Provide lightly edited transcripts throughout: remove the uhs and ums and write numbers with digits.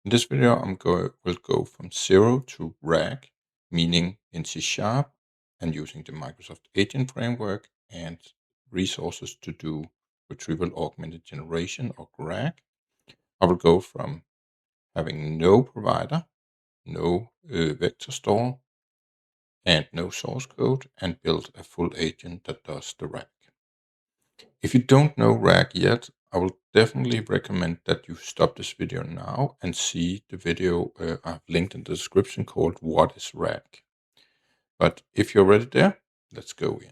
In this video, will go from 0 to RAG, meaning in C# and using the Microsoft Agent Framework and resources to do Retrieval Augmented Generation or RAG. I will go from having no provider, no vector store, and no source code, and build a full agent that does the RAG. If you don't know RAG yet, I will definitely recommend that you stop this video now and see the video I've linked in the description called What is RAG? But if you're already there, let's go in.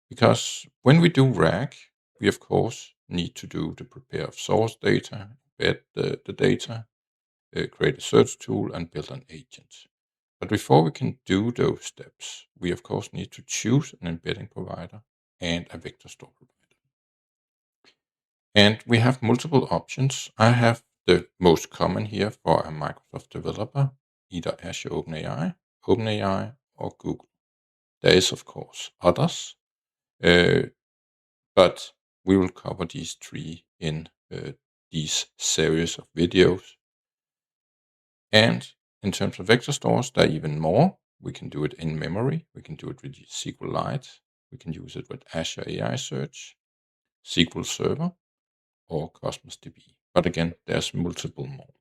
Because when we do RAG, we of course need to do the prepare of source data, embed the data, create a search tool, and build an agent. But before we can do those steps, we of course need to choose an embedding provider and a vector store provider. And we have multiple options. I have the most common here for a Microsoft developer, either Azure OpenAI, or Google. There is, of course, others, but we will cover these three in these series of videos. And in terms of vector stores, there are even more. We can do it in memory. We can do it with SQLite. We can use it with Azure AI Search, SQL Server, or Cosmos DB. But again, there's multiple more.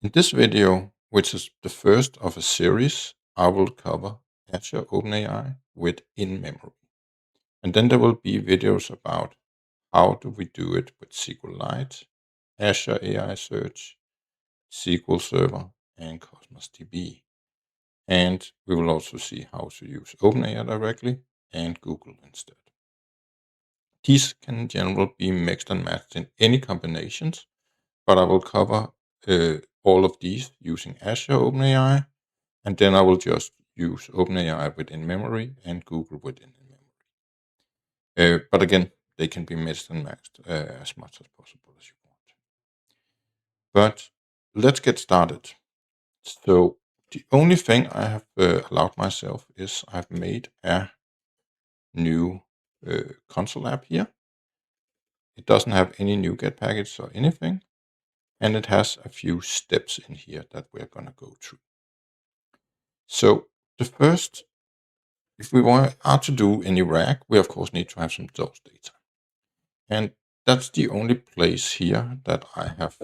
In this video, which is the first of a series, I will cover Azure OpenAI with in-memory. And then there will be videos about how do we do it with SQLite, Azure AI Search, SQL Server, and Cosmos DB. And we will also see how to use OpenAI directly and Google instead. These can in general be mixed and matched in any combinations, but I will cover all of these using Azure OpenAI, and then I will just use OpenAI within memory and Google within memory. But again, they can be mixed and matched as much as possible as you want. But let's get started. So the only thing I have allowed myself is I've made a new console app here. It doesn't have any NuGet package or anything, and it has a few steps in here that we're going to go through. So the first, if we are to do any RAG, we of course need to have some source data. And that's the only place here that I have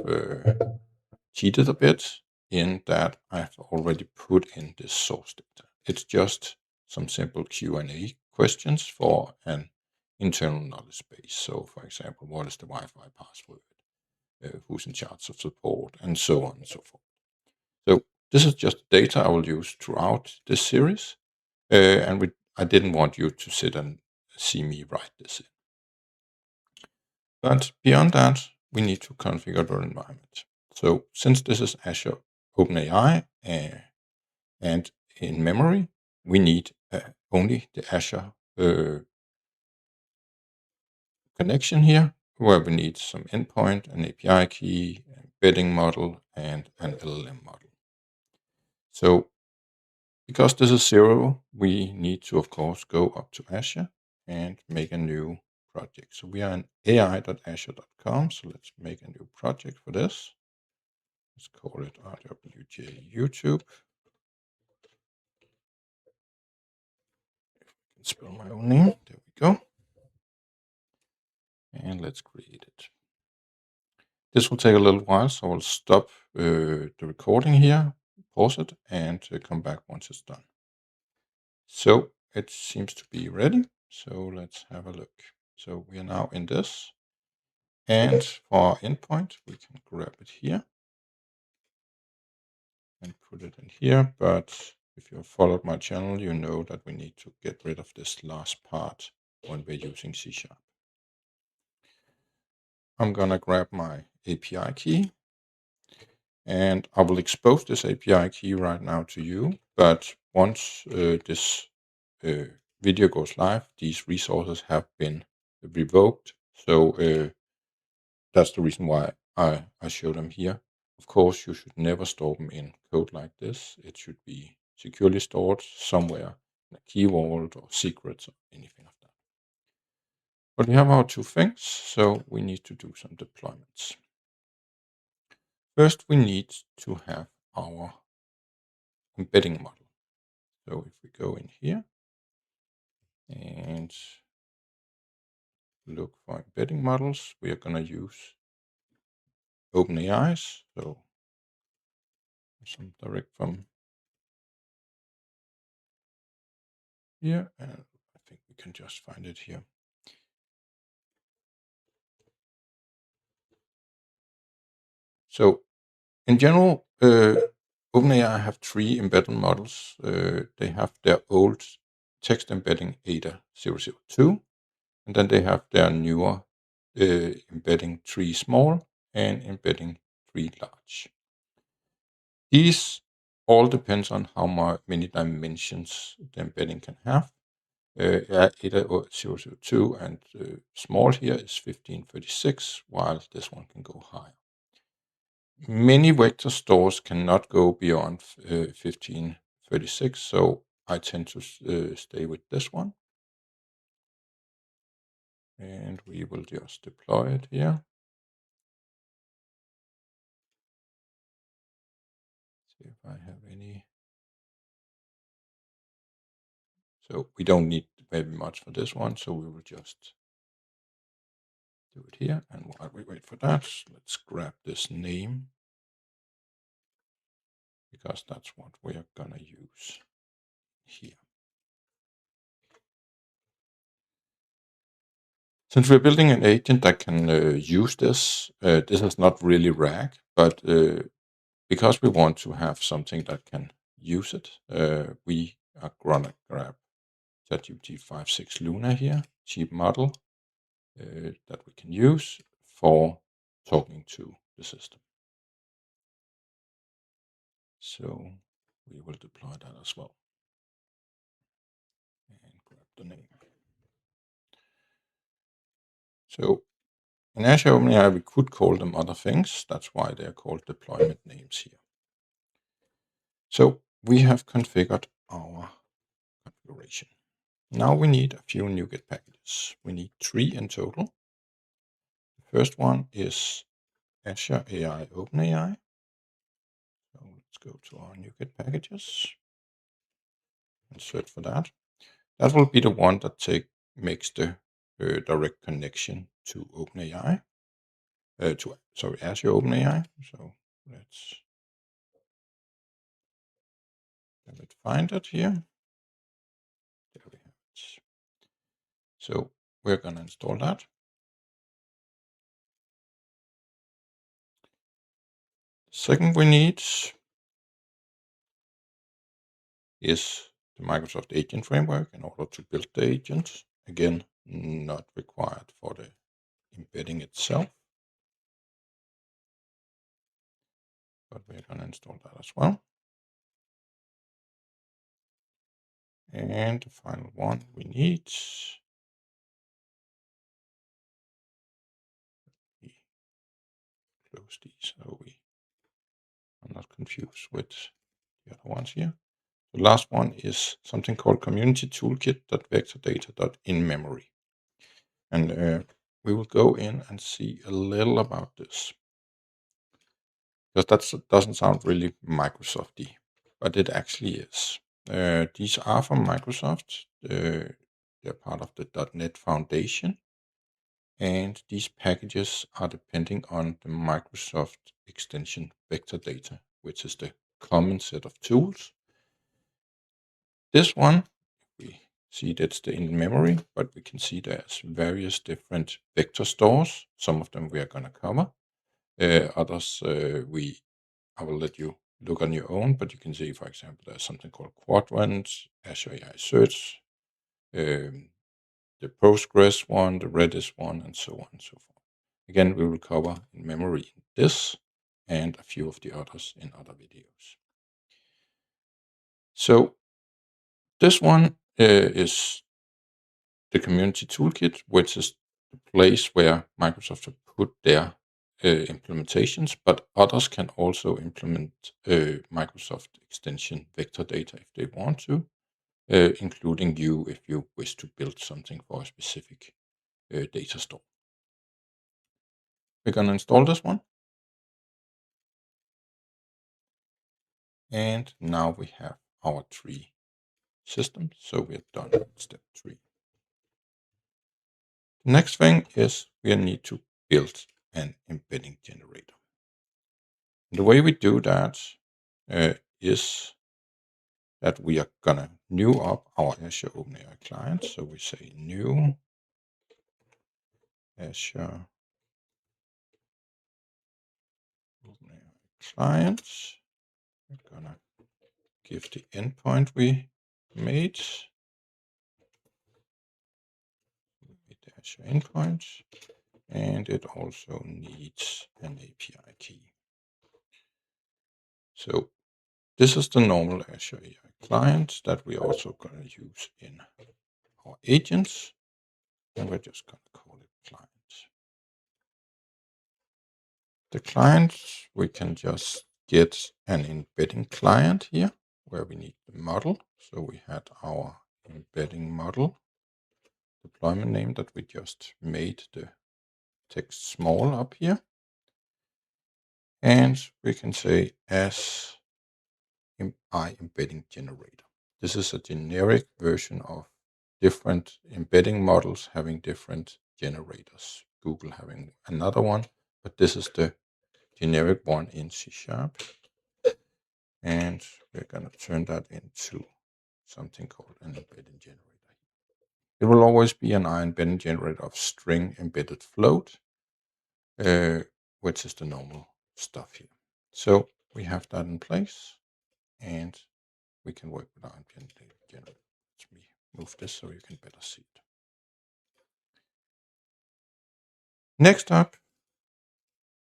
cheated a bit in that I've already put in this source data. It's just some simple Q&A questions for an internal knowledge base. So for example, what is the Wi-Fi password? Who's in charge of support, and so on and so forth. So this is just data I will use throughout this series, and I didn't want you to sit and see me write this in. But beyond that, we need to configure the environment. So since this is Azure OpenAI and in memory, we need only the Azure connection here, where we need some endpoint, an API key, embedding model, and an LLM model. So because this is 0, we need to, of course, go up to Azure and make a new project. So we are in ai.azure.com. So let's make a new project for this. Let's call it RWJ YouTube. I can spell my own name. There we go. And let's create it. This will take a little while, so I'll stop the recording here, pause it, and come back once it's done. So it seems to be ready. So let's have a look. So we are now in this. And for our endpoint, we can grab it here and put it in here. But if you have followed my channel, you know that we need to get rid of this last part when we're using C#. I'm going to grab my API key, and I will expose this API key right now to you. But once this video goes live, these resources have been revoked. So that's the reason why I show them here. Of course, you should never store them in code like this. It should be securely stored somewhere in a key vault or secrets or anything like that. But we have our two things, so we need to do some deployments. First, we need to have our embedding model. So if we go in here and look for embedding models, we are going to use OpenAI's. So some direct from here, and I think we can just find it here. So in general, OpenAI have three embedding models. They have their old text embedding Ada 002, and then they have their newer embedding 3 small and embedding 3 large. These all depends on how many dimensions the embedding can have. Ada 002 and small here is 1536, while this one can go higher. Many vector stores cannot go beyond 1536, so I tend to stay with this one. And we will just deploy it here. See if I have any. So we don't need very much for this one, so we will just do it here. And while we wait for that, let's grab this name, because that's what we are gonna use here. Since we're building an agent that can use this, this is not really RAG, but because we want to have something that can use it, we are gonna grab ChatGPT 5.6 Luna here, cheap model that we can use for talking to the system. So we will deploy that as well. And grab the name. So in Azure OpenAI, we could call them other things. That's why they're called deployment names here. So we have configured our configuration. Now we need a few NuGet packages. We need 3 in total. The first one is Azure AI OpenAI. So let's go to our NuGet packages and search for that. That will be the one that makes the direct connection to OpenAI, Azure OpenAI. So let's find it here. There we have it. So we're going to install that. Second we need is the Microsoft Agent Framework in order to build the agent. Again, not required for the embedding itself, but we're going to install that as well. And the final one we need, close these so we are not confused with the other ones here. The last one is something called community toolkit.vectordata.inmemory. And we will go in and see a little about this, because that doesn't sound really Microsofty, but it actually is. These are from Microsoft. They're part of the .NET Foundation, and these packages are depending on the Microsoft extension Vector Data, which is the common set of tools. This one, we see that's the in-memory, but we can see there's various different vector stores. Some of them we are going to cover. Others I will let you look on your own, but you can see, for example, there's something called Quadrant, Azure AI Search, the Postgres one, the Redis one, and so on and so forth. Again, we will cover in memory in this and a few of the others in other videos. So this one is the community toolkit, which is the place where Microsoft have put their implementations, but others can also implement Microsoft extension Vector Data if they want to, including you if you wish to build something for a specific data store. We're going to install this one. And now we have our tree system. So we're done with step 3. The next thing is we need to build an embedding generator. The way we do that is that we are gonna new up our Azure OpenAI client. So we say new Azure OpenAI client. We're gonna give the endpoint we made the Azure endpoint, and it also needs an API key. So this is the normal Azure AI client that we're also going to use in our agents, and we're just going to call it client. The client, we can just get an embedding client here where we need the model. So we had our embedding model deployment name that we just made the text small up here. And we can say as embedding generator. This is a generic version of different embedding models having different generators. Google having another one, but this is the generic one in C#. And we're going to turn that into something called an embedding generator. It will always be an embedding generator of string embedded float, which is the normal stuff here. So we have that in place, and we can work with our embedding generator. Let me move this so you can better see it. Next up,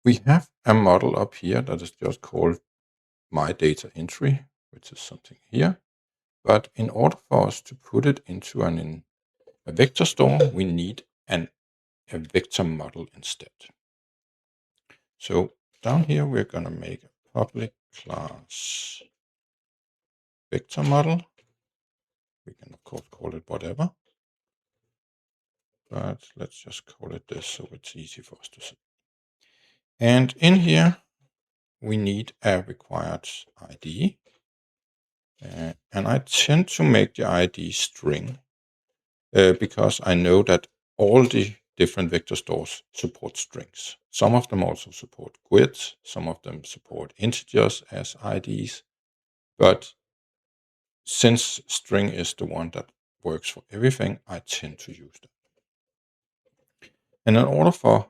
we have a model up here that is just called my data entry, which is something here. But in order for us to put it into a vector store, we need a vector model instead. So down here, we're going to make a public class vector model. We can, of course, call it whatever. But let's just call it this so it's easy for us to see. And in here, we need a required ID. And I tend to make the ID string because I know that all the different vector stores support strings. Some of them also support grids. Some of them support integers as IDs. But since string is the one that works for everything, I tend to use that. And in order for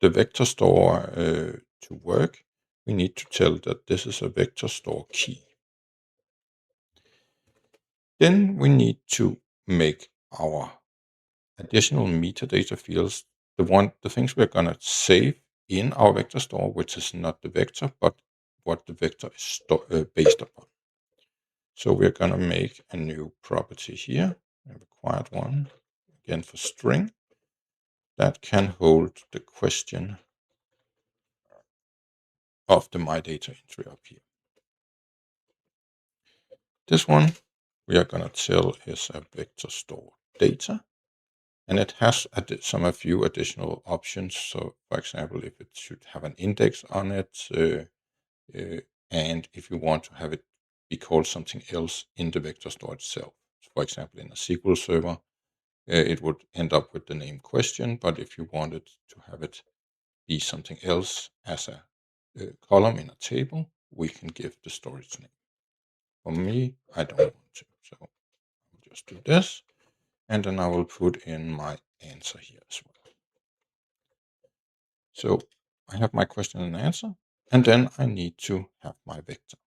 the vector store to work, we need to tell that this is a vector store key. Then we need to make our additional metadata fields, the things we're going to save in our vector store, which is not the vector, but what the vector is based upon. So we're going to make a new property here, a required one, again for string, that can hold the question of the my data entry up here. This one we are going to tell is a vector store data. And it has a few additional options. So, for example, if it should have an index on it, and if you want to have it be called something else in the vector store itself. For example, in a SQL server, it would end up with the name question. But if you wanted to have it be something else as a column in a table, we can give the storage name. For me, I don't want to. So I'll just do this. And then I will put in my answer here as well. So I have my question and answer, and then I need to have my vector.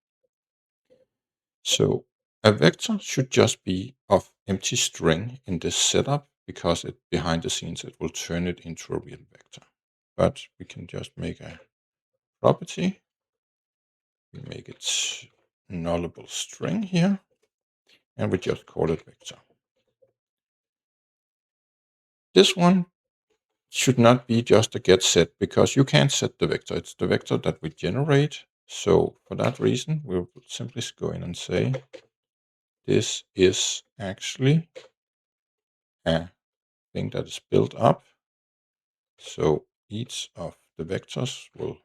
So a vector should just be of empty string in this setup because behind the scenes it will turn it into a real vector. But we can just make a property. We make it nullable string here, and we just call it vector. This one should not be just a get set because you can't set the vector. It's the vector that we generate. So for that reason, we'll simply go in and say, this is actually a thing that is built up. So each of the vectors will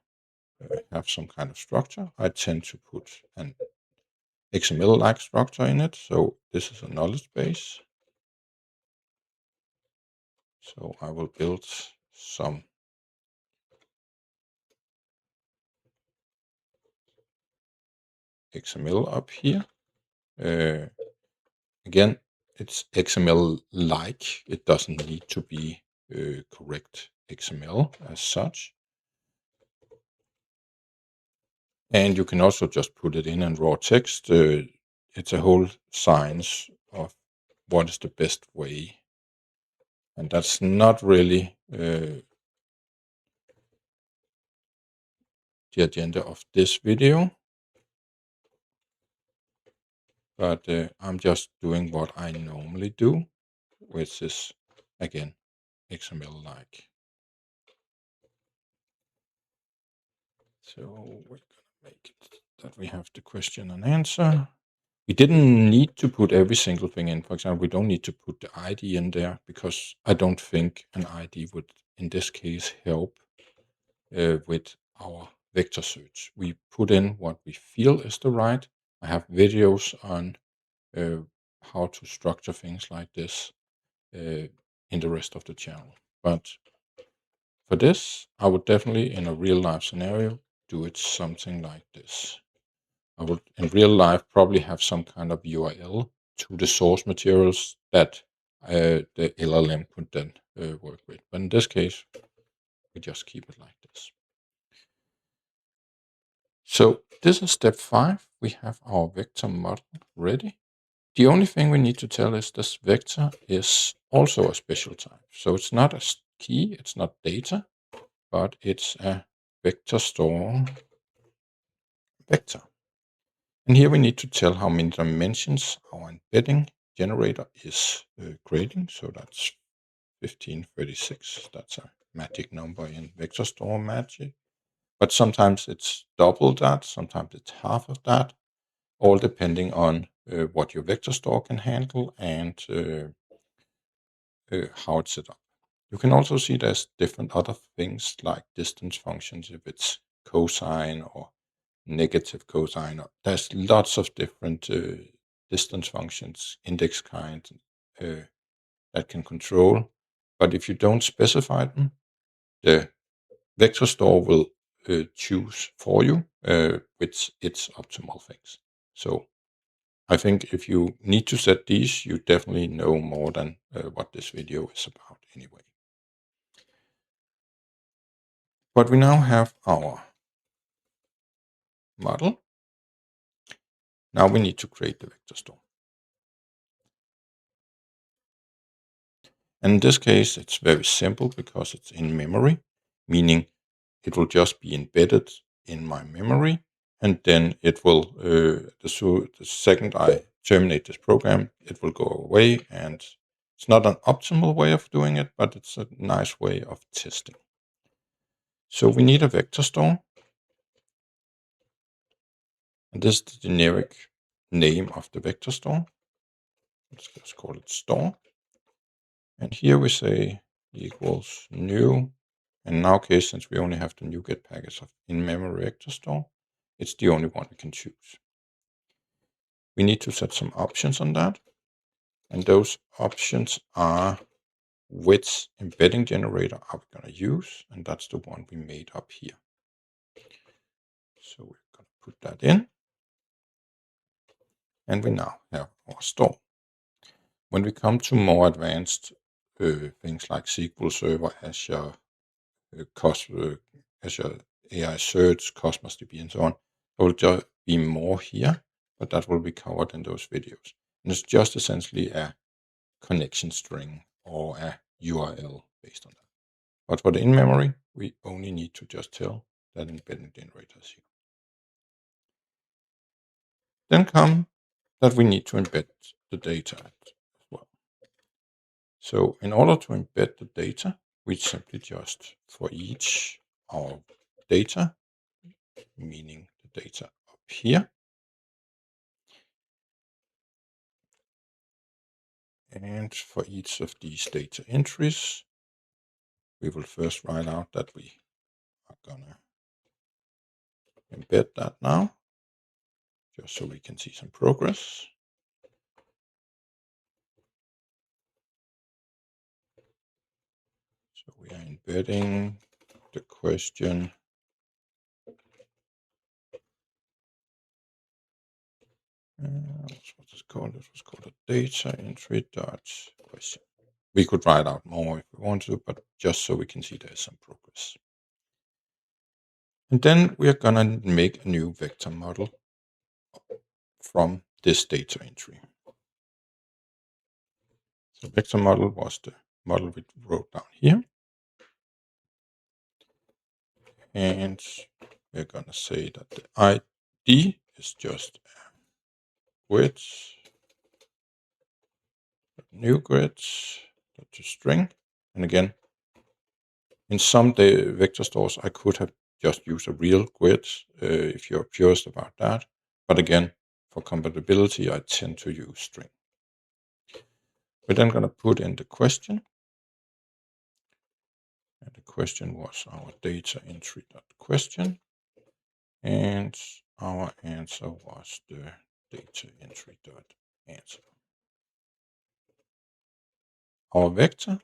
have some kind of structure. I tend to put an XML-like structure in it. So this is a knowledge base. So I will build some XML up here. Again, it's XML-like. It doesn't need to be correct XML as such. And you can also just put it in raw text. It's a whole science of what is the best way. And that's not really the agenda of this video. But I'm just doing what I normally do, which is, again, XML-like. So we're going to make it that we have the question and answer. We didn't need to put every single thing in. For example, we don't need to put the ID in there because I don't think an ID would, in this case, help with our vector search. We put in what we feel is the right. I have videos on how to structure things like this in the rest of the channel. But for this, I would definitely, in a real life scenario, do it something like this. I would, in real life, probably have some kind of URL to the source materials that the LLM could then work with. But in this case, we just keep it like this. So this is step 5. We have our vector model ready. The only thing we need to tell is this vector is also a special type. So it's not a key, it's not data, but it's a vector store vector. And here we need to tell how many dimensions our embedding generator is creating. So that's 1536. That's a magic number in vector store magic. But sometimes it's double that, sometimes it's half of that, all depending on what your vector store can handle and how it's set up. You can also see there's different other things like distance functions, if it's cosine or negative cosine. There's lots of different distance functions, index kind, that can control. But if you don't specify them, the vector store will choose for you which its optimal things. So I think if you need to set these, you definitely know more than what this video is about anyway. But we now have our model. Now we need to create the vector store. And in this case, it's very simple because it's in memory, meaning it will just be embedded in my memory. And then it will, the second I terminate this program, it will go away. And it's not an optimal way of doing it, but it's a nice way of testing. So we need a vector store. And this is the generic name of the vector store. Let's just call it store. And here we say equals new. And in our case, since we only have the NuGet package of in-memory vector store, it's the only one we can choose. We need to set some options on that. And those options are which embedding generator are we going to use. And that's the one we made up here. So we're going to put that in. And we now have our store. When we come to more advanced things like SQL Server, Azure, Azure AI Search, Cosmos DB, and so on, there will just be more here, but that will be covered in those videos. And it's just essentially a connection string or a URL based on that. But for the in-memory, we only need to just tell that embedding generator is here. Then come that we need to embed the data as well. So in order to embed the data, we simply just, for each our data, meaning the data up here, and for each of these data entries, we will first write out that we are gonna embed that now, just so we can see some progress. So we are embedding the question. What is called? It was called a data entry dot question. We could write out more if we want to, but just so we can see there's some progress. And then we are gonna make a new vector model from this data entry. So vector model was the model we wrote down here. And we're gonna say that the ID is just a grid, new grid, that's a string. And again, in some vector stores, I could have just used a real grid if you're curious about that. But again, for compatibility, I tend to use string. We're then going to put in the question. And the question was our data entry question. And our answer was the data entry answer. Our vector,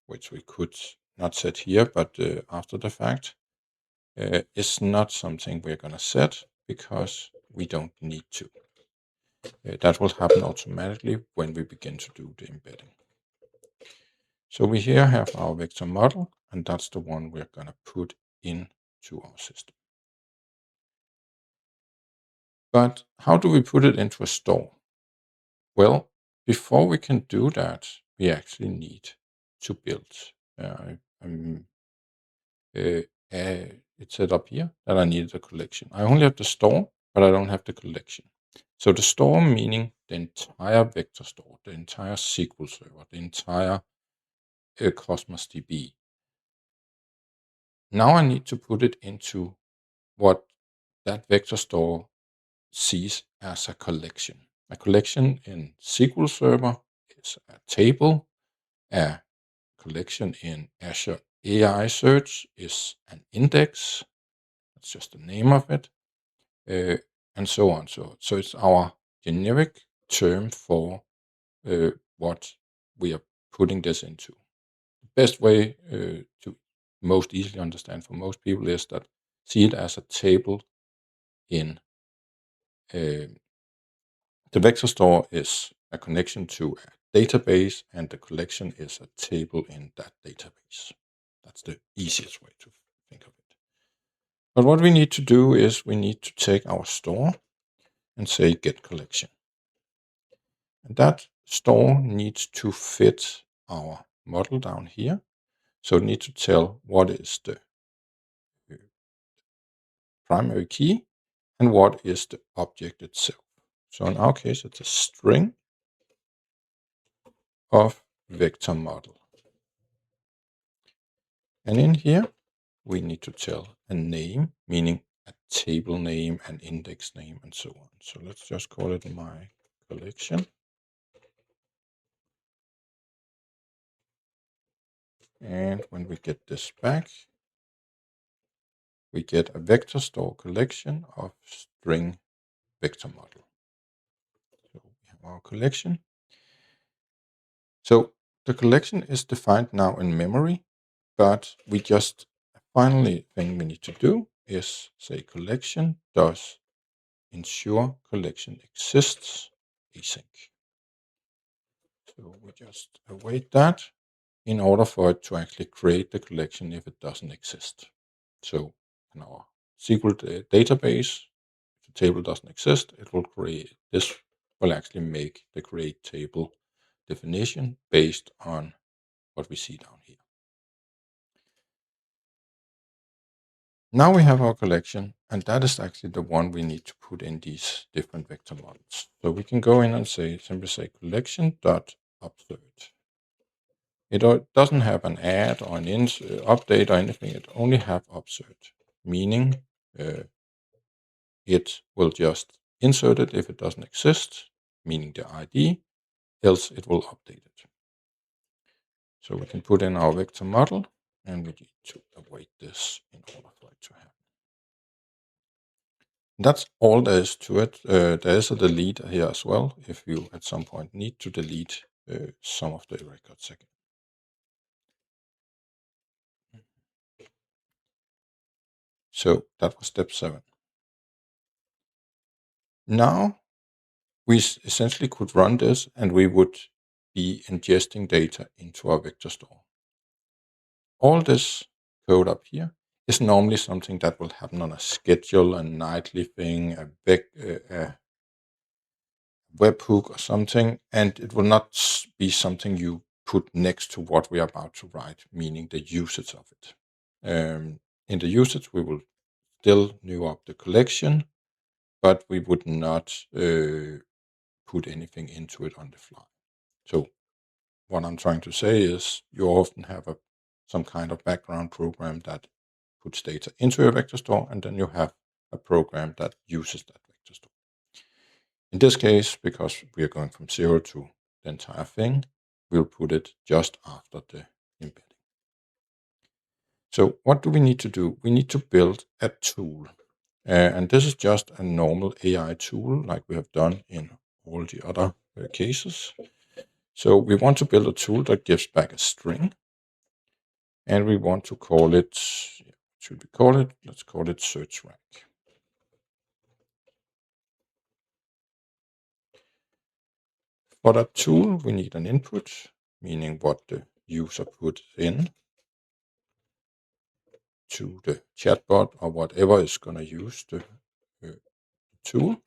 which we could not set here, but after the fact, is not something we're going to set because we don't need to. That will happen automatically when we begin to do the embedding. So we here have our vector model, and that's the one we're going to put into our system. But how do we put it into a store? Well, before we can do that, we actually need to build. It's set up here that I need a collection. I only have the store, but I don't have the collection. So the store meaning the entire vector store, the entire SQL server, the entire Cosmos DB. Now I need to put it into what that vector store sees as a collection. A collection in SQL Server is a table. A collection in Azure AI Search is an index. That's just the name of it. And so on. So it's our generic term for what we are putting this into. The best way to most easily understand for most people is that see it as a table in the vector store is a connection to a database, and the collection is a table in that database. That's the easiest way to think of it. But what we need to do is we need to take our store and say get collection. And that store needs to fit our model down here. So it needs to tell what is the primary key and what is the object itself. So in our case, it's a string of vector model. And in here, we need to tell a name, meaning a table name, an index name, and so on. So let's just call it my collection. And when we get this back, we get a vector store collection of string vector model. So we have our collection. So the collection is defined now in memory, but we just finally thing we need to do is say collection does ensure collection exists async. So we just await that in order for it to actually create the collection if it doesn't exist. So in our SQL database, if the table doesn't exist, it will create this will actually make the create table definition based on what we see down here. Now we have our collection, and that is actually the one we need to put in these different vector models. So we can go in and simply say collection dot observed. It doesn't have an add or an update or anything. It only have observed, meaning it will just insert it if it doesn't exist, meaning the ID, else it will update it. So we can put in our vector model, and we need to await this in order for it to happen. That's all there is to it. There is a delete here as well if you at some point need to delete some of the records again. So that was step 7. Now we essentially could run this and we would be ingesting data into our vector store. All this code up here is normally something that will happen on a schedule, a nightly thing, a webhook or something, and it will not be something you put next to what we are about to write, meaning the usage of it. In the usage, we will still new up the collection, but we would not put anything into it on the fly. So what I'm trying to say is you often have some kind of background program that puts data into your vector store, and then you have a program that uses that vector store. In this case, because we are going from 0 to the entire thing, we'll put it just after the embedding. So what do we need to do? We need to build a tool. And this is just a normal AI tool like we have done in all the other cases. So we want to build a tool that gives back a string. And we want to call it, should we call it? Let's call it search rank. For that tool, we need an input, meaning what the user put in to the chatbot or whatever is going to use the tool.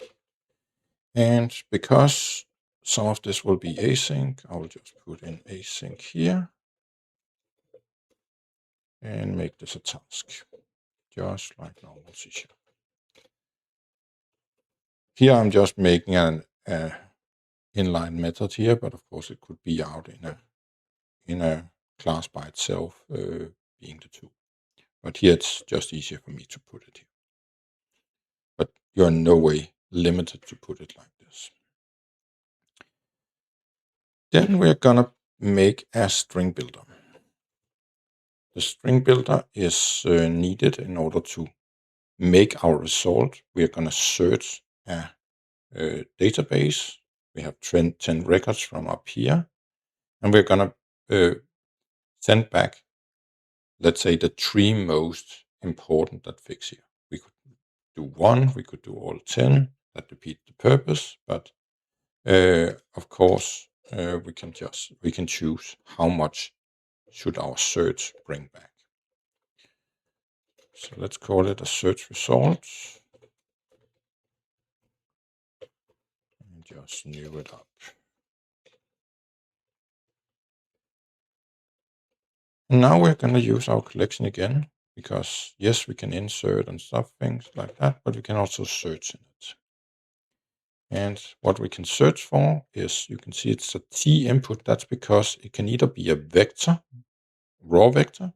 And because some of this will be async, I will just put in async here and make this a task, just like normal C#. Here I'm just making an inline method here, but of course it could be out in a class by itself, being the tool. But here it's just easier for me to put it here. But you're in no way limited to put it like this. Then we're gonna make a string builder. The string builder is needed in order to make our result. We're gonna search a database. We have 10 records from up here, and we're gonna send back, let's say, the 3 most important that fix here. We could do 1, we could do all 10. That defeats the purpose, but of course we can choose how much should our search bring back. So let's call it a search result and just new it up. And now we're going to use our collection again, because yes, we can insert and stuff, things like that, but we can also search in it. And what we can search for is, you can see it's a T input. That's because it can either be a vector, raw vector,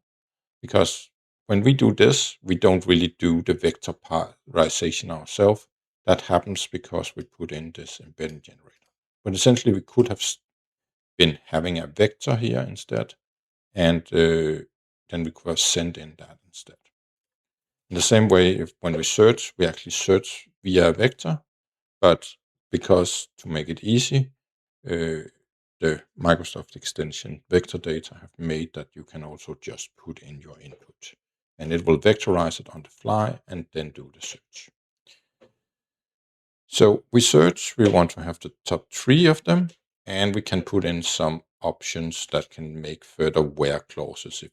because when we do this, we don't really do the vectorization ourselves. That happens because we put in this embedding generator. But essentially, we could have been having a vector here instead, and then we could have sent in that instead. In the same way, when we search, we actually search via a vector, but because to make it easy, the Microsoft extension vector data have made that you can also just put in your input, and it will vectorize it on the fly and then do the search. So we search, we want to have the top 3 of them, and we can put in some options that can make further where clauses if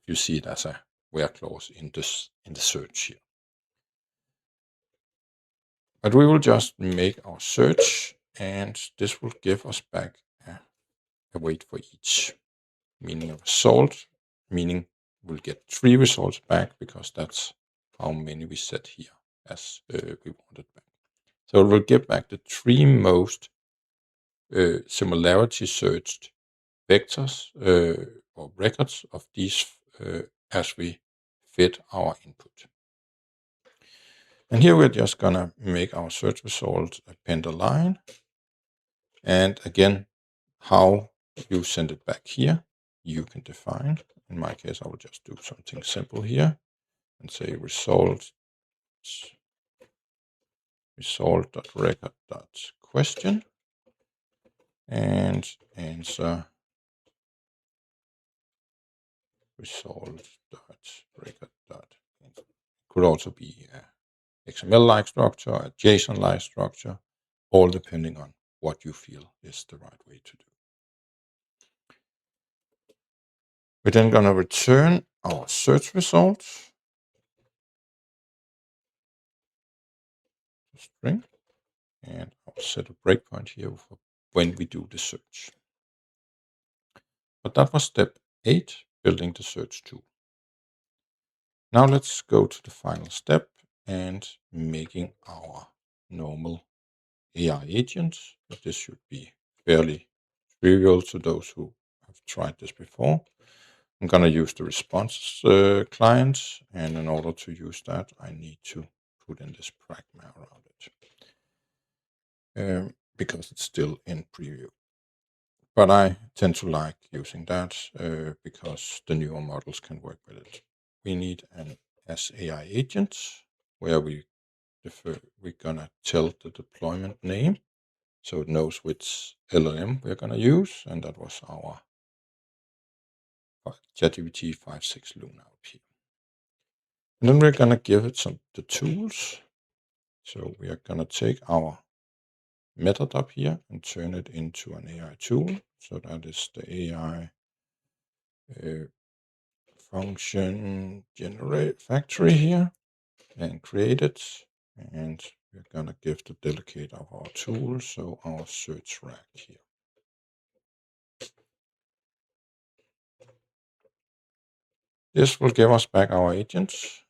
you see it as a where clause in the search here. But we will just make our search, and this will give us back a weight for each, meaning a result, meaning we'll get 3 results back because that's how many we set here as we wanted back. So it will give back the 3 most similarity searched vectors or records of these as we fit our input. And here we're just gonna make our search result append a line. And again, how you send it back here, you can define. In my case, I will just do something simple here and say result result.record.question and answer result.record.answer. Could also be a XML-like structure, a JSON-like structure, all depending on what you feel is the right way to do. We're then going to return our search results, string, and I'll set a breakpoint here for when we do the search. But that was step 8, building the search tool. Now let's go to the final step and making our normal AI agent. But this should be fairly trivial to those who have tried this before. I'm going to use the response client, and in order to use that, I need to put in this pragma around it because it's still in preview. But I tend to like using that because the newer models can work with it. We need an SAI agent where we're gonna tell the deployment name so it knows which LLM we're gonna use, and that was our ChatGPT 5.6 Luna up here. And then we're gonna give it the tools. So we are gonna take our method up here and turn it into an AI tool. So that is the AI function generate factory here, and create it. And we're gonna give the delegate of our tool, so our search rack here. This will give us back our agents.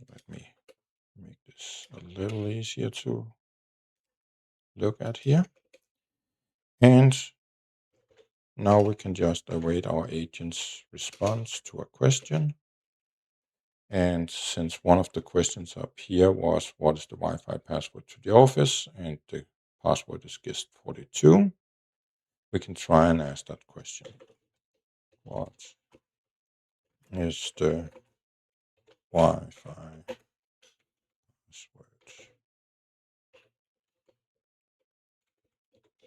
Let me make this a little easier to look at here. And now we can just await our agent's response to a question. And since one of the questions up here was, what is the Wi-Fi password to the office? And the password is guest42. We can try and ask that question. What is the Wi-Fi password?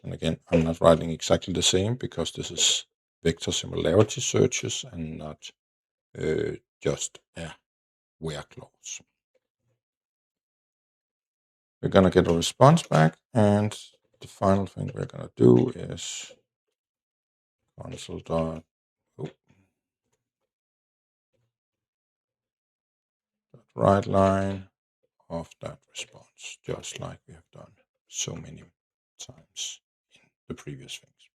And again, I'm not writing exactly the same because this is vector similarity searches and not just a where clause. We're going to get a response back, and the final thing we're going to do is console write line of that response, just like we have done so many times in the previous things.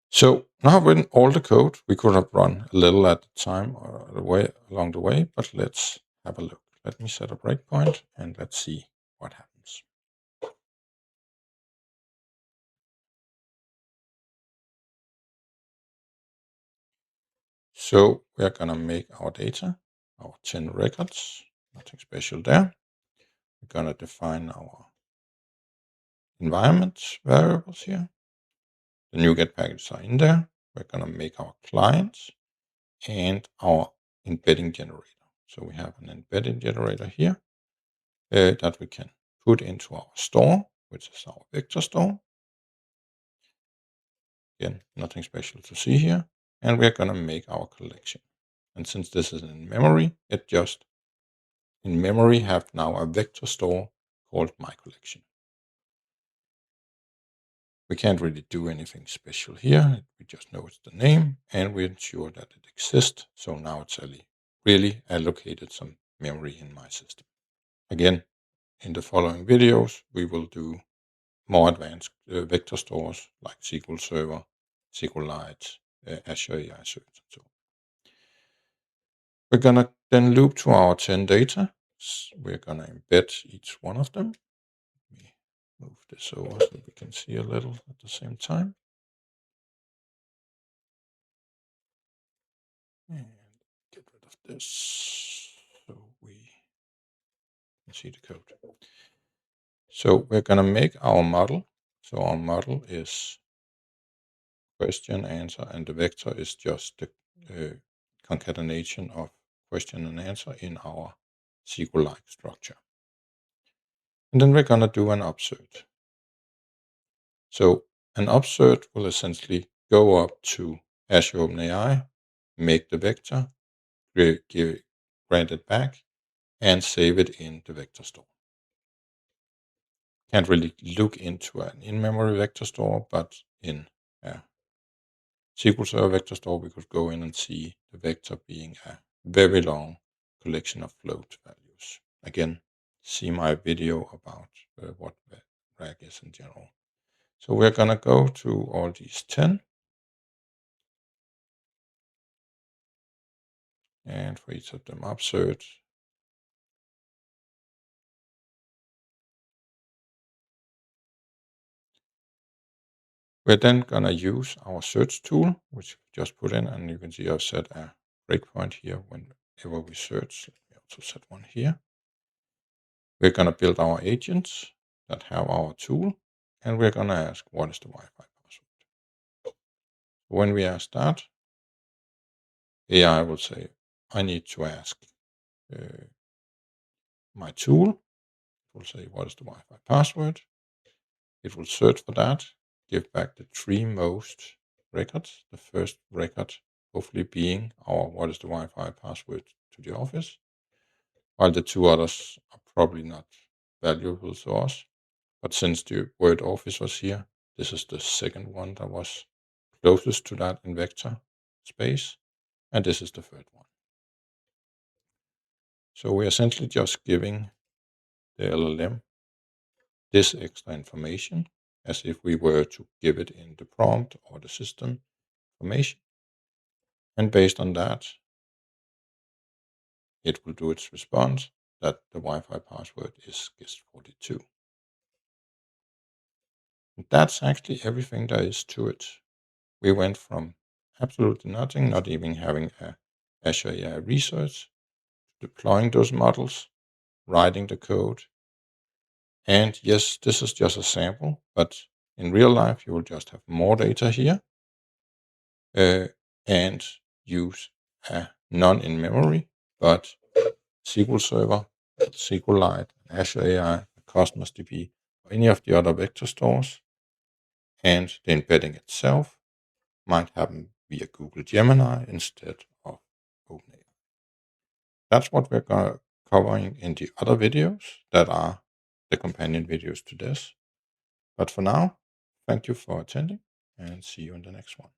So now I've written all the code. We could have run a little at the time or along the way, but let's have a look. Let me set a breakpoint and let's see what happens. So we're gonna make our data, our 10 records, nothing special there. We're gonna define our environment variables here. The NuGet packages are in there. We're gonna make our clients and our embedding generator. So we have an embedding generator here that we can put into our store, which is our vector store. Again, nothing special to see here. And we're going to make our collection. And since this is in memory, it just in memory have now a vector store called my collection. We can't really do anything special here. We just know it's the name and we ensure that it exists. So now it's really allocated some memory in my system. Again, in the following videos, we will do more advanced vector stores like SQL Server, SQLite, Azure AI Search, and so on. We're going to then loop to our 10 data. We're going to embed each one of them. Let me move this over so we can see a little at the same time. And get rid of this so we can see the code. So we're going to make our model. So our model is question, answer, and the vector is just the concatenation of question and answer in our SQLite structure. And then we're going to do an upsert. So an upsert will essentially go up to Azure OpenAI, make the vector, grant it back, and save it in the vector store. Can't really look into an in-memory vector store, but in a SQL Server vector store, we could go in and see the vector being a very long collection of float values. Again, see my video about what RAG is in general. So we're going to go to all these 10. And for each of them upsert. We're then going to use our search tool, which we just put in, and you can see I've set a breakpoint here whenever we search. Let me also set one here. We're going to build our agents that have our tool, and we're going to ask, what is the Wi-Fi password? When we ask that, AI will say, I need to ask my tool. It will say, what is the Wi-Fi password? It will search for that, give back the 3 most records. The first record hopefully being our what is the Wi-Fi password to the office, while the 2 others are probably not valuable to us. But since the word office was here, this is the second one that was closest to that in vector space, and this is the third one. So we're essentially just giving the LLM this extra information as if we were to give it in the prompt or the system information. And based on that, it will do its response that the Wi-Fi password is guest42. And that's actually everything there is to it. We went from absolutely nothing, not even having a Azure AI research, deploying those models, writing the code. And yes, this is just a sample, but in real life, you will just have more data here and use a non-in-memory, but SQL Server, SQLite, Azure AI, Cosmos DB, or any of the other vector stores. And the embedding itself might happen via Google Gemini instead of OpenAI. That's what we're covering in the other videos that are the companion videos to this. But for now, thank you for attending and see you in the next one.